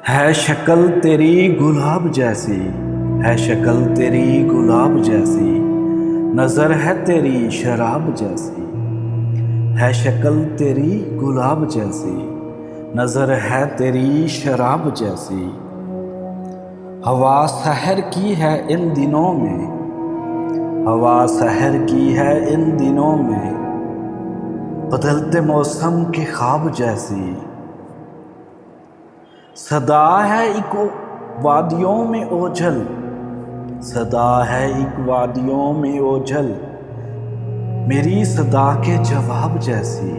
है शक्ल तेरी गुलाब जैसी, है शक्ल तेरी गुलाब जैसी, नज़र है तेरी शराब जैसी। है शक्ल तेरी गुलाब जैसी, नज़र है तेरी शराब जैसी। हवा सहर की है इन दिनों में, हवा सहर की है इन दिनों में, बदलते मौसम के ख्वाब जैसी। सदा है एक वादियों में ओझल, सदा है एक वादियों में ओझल, मेरी सदा के जवाब जैसी।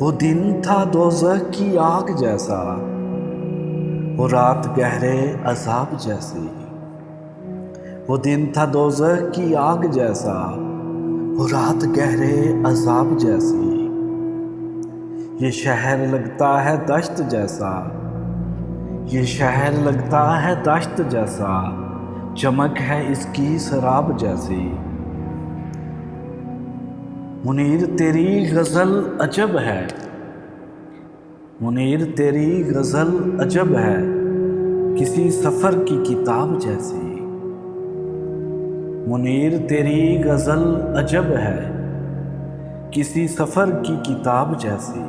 वो दिन था दोज़ख की आग जैसा, वो रात गहरे अज़ाब जैसी। वो दिन था दोज़ख की आग जैसा, वो रात गहरे अज़ाब जैसी। ये शहर लगता है दश्त जैसा, ये शहर लगता है दश्त जैसा, चमक है इसकी शराब जैसी। मुनीर तेरी गज़ल अजब है, मुनीर तेरी गज़ल अजब है, किसी सफ़र की किताब जैसी। मुनीर तेरी गज़ल अजब है, किसी सफ़र की किताब जैसी।